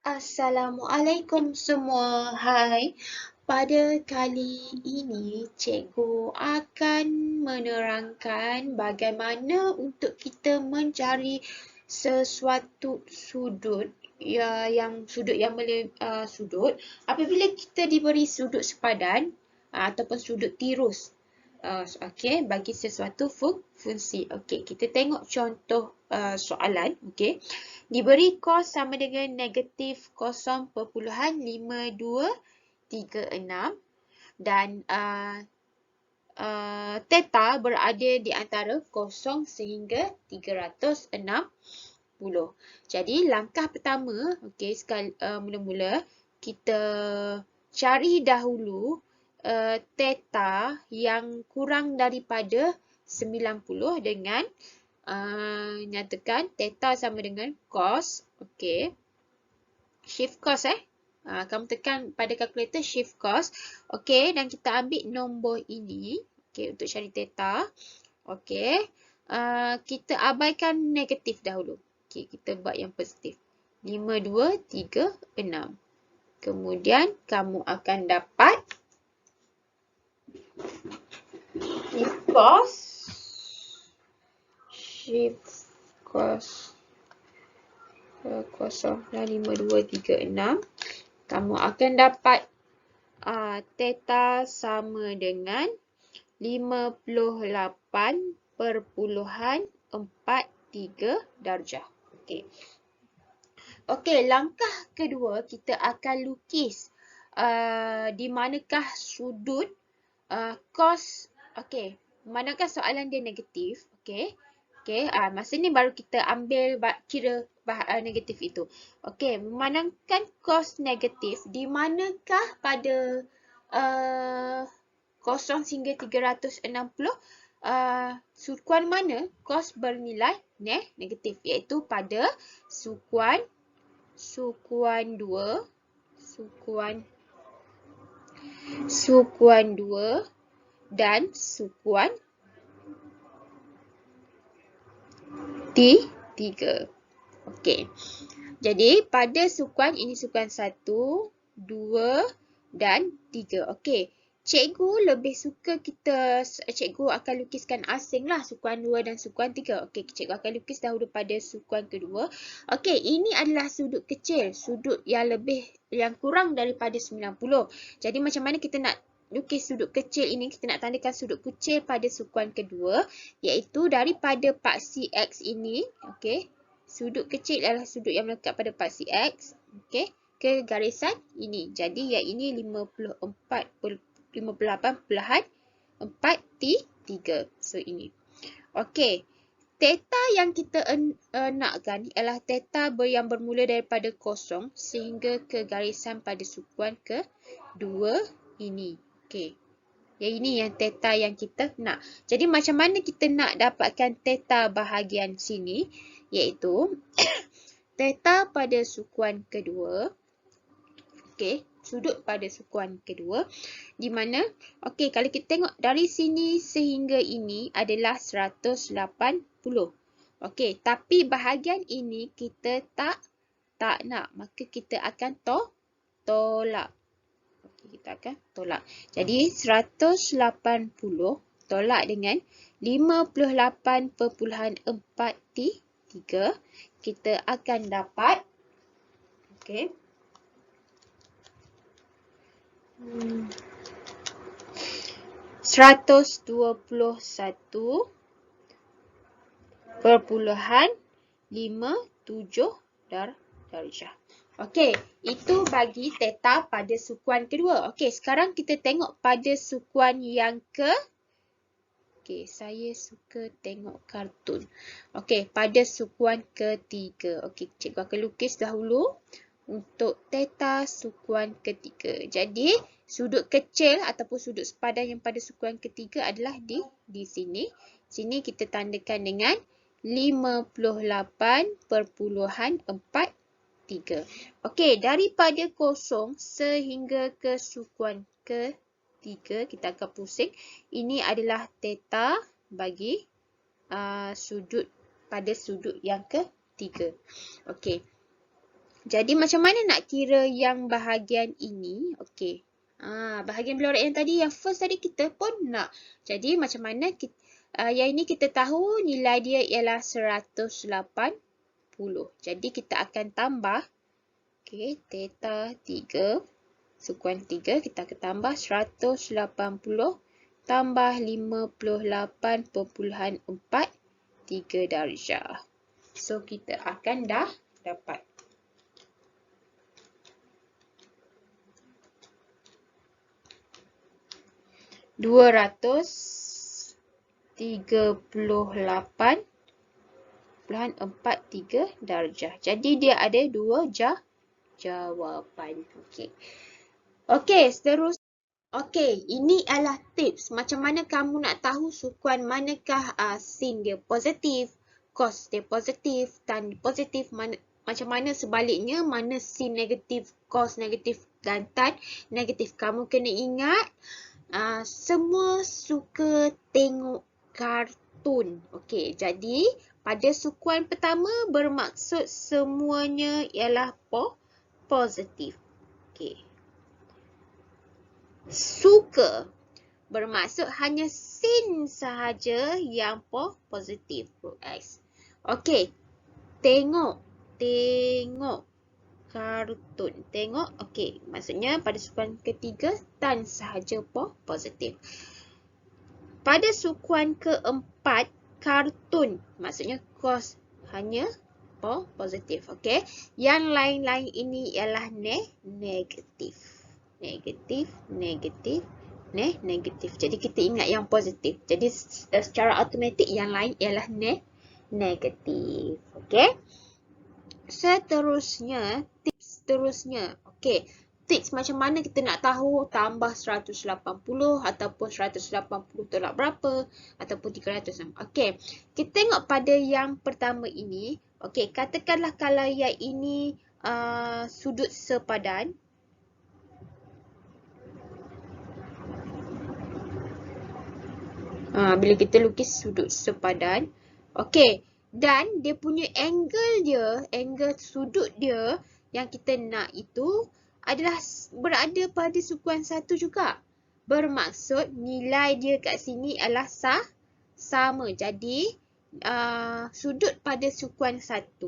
Assalamualaikum semua. Hai. Pada kali ini, cikgu akan menerangkan bagaimana untuk kita mencari sesuatu sudut sudut apabila kita diberi sudut sepadan ataupun sudut tirus. Okey, bagi sesuatu fungsi. Okey, kita tengok contoh soalan. Okey. Diberi kos sama dengan negatif 0.5236 dan theta berada di antara 0 sehingga 360. Jadi langkah pertama, okey, mula-mula kita cari dahulu theta yang kurang daripada 90 dengan nyatakan theta sama dengan cos. Okey. Shift cos kamu tekan pada kalkulator shift cos. Okey, dan kita ambil nombor ini. Okey, untuk cari theta. Okey. Kita abaikan negatif dahulu. Okey, kita buat yang positif. 5236. Kemudian kamu akan dapat shift cos. Shift cos 0.5236. Kamu akan dapat theta sama dengan 58.43 darjah. Okey. Okey, langkah kedua kita akan lukis di manakah sudut cos. Okey, manakah soalan dia negatif. Okey. Okey, masa ni baru kita ambil kira negatif itu. Okey, memandangkan cos negatif, di manakah pada 0 hingga 360 sukuan mana cos bernilai negatif, iaitu pada sukuan 2, sukuan 2 dan sukuan 3. Okey. Jadi pada sukuan ini sukuan 1, 2 dan 3. Okey. Cikgu akan lukiskan asing lah sukuan 2 dan sukuan 3. Okey, cikgu akan lukis dahulu pada sukuan kedua. Okey, ini adalah sudut kecil, sudut yang kurang daripada 90. Jadi macam mana kita nak lukis sudut kecil ini? Kita nak tandakan sudut kecil pada sukuan kedua, iaitu daripada paksi X ini. Okey. Sudut kecil adalah sudut yang melekat pada paksi X. Okey. Ke garisan ini. Jadi yang ini 58.43. So ini. Okey. Theta yang kita nakkan ialah theta yang bermula daripada 0 sehingga ke garisan pada sukuan kedua ini. Okey. Yang ini yang theta yang kita nak. Jadi macam mana kita nak dapatkan theta bahagian sini? Iaitu theta pada sukuan kedua. Okey, sudut pada sukuan kedua. Di mana, okey, kalau kita tengok dari sini sehingga ini adalah 180. Okey, tapi bahagian ini kita tak nak. Maka kita akan tolak. Okey, kita akan tolak. Jadi 180 tolak dengan 58.43. Kita akan dapat, okey, 121.57 darjah. Okey, itu bagi theta pada sukuan kedua. Okey, sekarang kita tengok pada sukuan yang okey, saya suka tengok kartun. Okey, pada sukuan ketiga. Okey, cikgu akan lukis dahulu untuk theta sukuan ketiga. Jadi, sudut kecil ataupun sudut sepadan yang pada sukuan ketiga adalah di sini. Sini kita tandakan dengan 58.43. Okey, daripada 0 sehingga ke sukuan ketiga, kita akan pusing. Ini adalah theta bagi sudut pada sudut yang ketiga. Okey. Jadi macam mana nak kira yang bahagian ini? Okey. Bahagian belorak yang tadi, yang first tadi kita pun nak. Jadi macam mana kita, yang ini kita tahu nilai dia ialah 180. Jadi kita akan tambah, okey, theta 3, sukuan 3, kita akan tambah 180 tambah 58.43 darjah. So kita akan dah dapat 238.43 darjah. Jadi dia ada dua jawapan. Okey. Okey, seterusnya. Okey, ini adalah tips macam mana kamu nak tahu sukuan manakah sin dia positif, cos dia positif, tan positif, macam mana sebaliknya, mana sin negatif, cos negatif dan tan negatif. Kamu kena ingat semua suka tengok kartun. Okey, jadi pada sukuan pertama bermaksud semuanya ialah positif. Okey. Suka bermaksud hanya sin sahaja yang positif. X. Okey. Tengok kartun. Tengok. Okey. Maksudnya pada sukuan ketiga tan sahaja positif. Pada sukuan keempat kartun. Maksudnya cos hanya positif. Okey. Yang lain-lain ini ialah negatif. Negatif. Jadi kita ingat yang positif. Jadi secara automatik yang lain ialah negatif. Okey. Seterusnya, tips seterusnya. Okey. Tips macam mana kita nak tahu tambah 180 ataupun 180 tolak berapa ataupun 300. Okey. Kita tengok pada yang pertama ini. Okey, katakanlah kalau yang ini sudut sepadan. Bila kita lukis sudut sepadan. Okey. Dan dia punya angle sudut dia yang kita nak itu adalah berada pada sukuan 1 juga. Bermaksud nilai dia kat sini adalah sama. Jadi sudut pada sukuan 1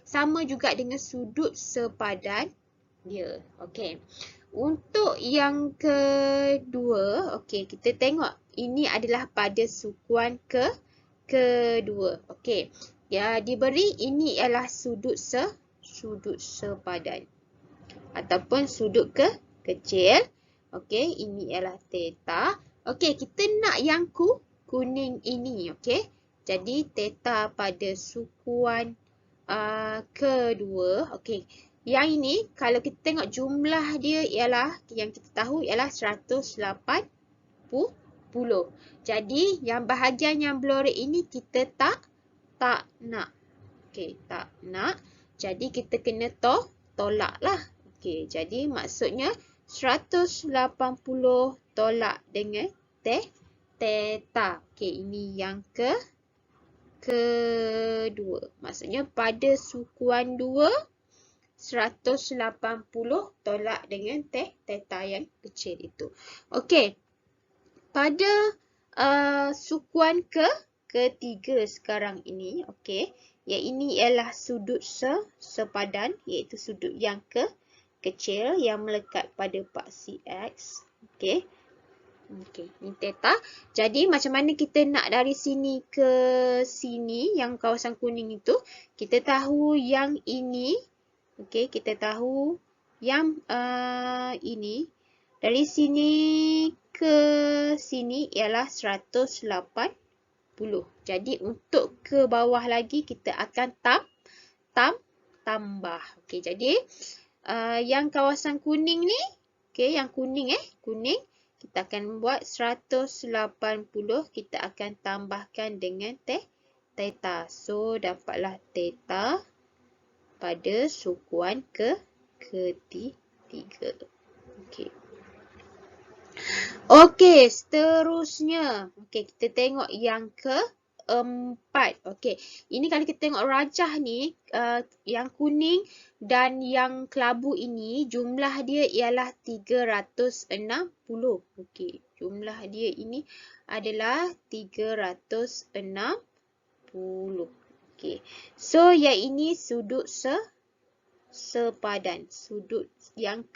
sama juga dengan sudut sepadan dia. Okey. Untuk yang kedua, okey, kita tengok ini adalah pada sukuan kedua. Okey. Ya, diberi ini ialah sudut sepadan ataupun sudut kecil. Okey, ini ialah theta. Okey, kita nak yang kuning ini, okey. Jadi theta pada sukuan kedua. Okey. Yang ini kalau kita tengok jumlah dia ialah yang kita tahu ialah 180. Jadi yang bahagian yang belorak ini kita tak nak. Okey, tak nak. Jadi kita kena tolak lah. Okey, jadi maksudnya 180 tolak dengan theta. Okey, ini yang kedua. Maksudnya pada sukuan 2 180 tolak dengan theta yang kecil itu. Okey. Pada sukuan ketiga sekarang ini, okey, yang ini ialah sudut sepadan, iaitu sudut yang kecil yang melekat pada paksi X. Okey. Okey, ini theta. Jadi macam mana kita nak dari sini ke sini, yang kawasan kuning itu, kita tahu yang ini. Okey, kita tahu yang ini dari sini ke sini ialah 180. Jadi untuk ke bawah lagi kita akan tambah. Okey, jadi yang kawasan kuning ni, okey, yang kuning kita akan buat 180, kita akan tambahkan dengan theta. So dapatlah theta pada sukuan ketiga. Okey. Okey, seterusnya. Okey, kita tengok yang Okey, ini kalau kita tengok rajah ni, yang kuning dan yang kelabu ini jumlah dia ialah 360. Okey, jumlah dia ini adalah 360. Okey, so yang ini sudut sepadan, sudut yang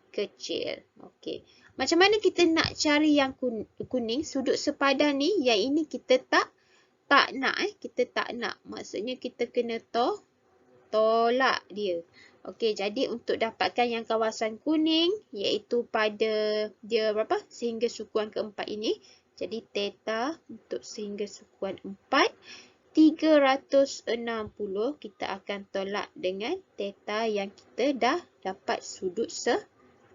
kecil. Okey, macam mana kita nak cari yang kuning, sudut sepadan ni, yang ini kita tak nak, kita tak nak. Maksudnya kita kena tolak dia. Okey, jadi untuk dapatkan yang kawasan kuning, iaitu pada dia berapa? Sehingga sukuan keempat ini. Jadi theta untuk sehingga sukuan 4, 360 kita akan tolak dengan theta yang kita dah dapat sudut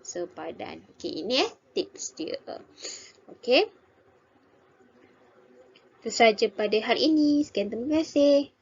sepadan. Okey, ini tips dia. Okey. Itu saja pada hari ini. Sekian, terima kasih.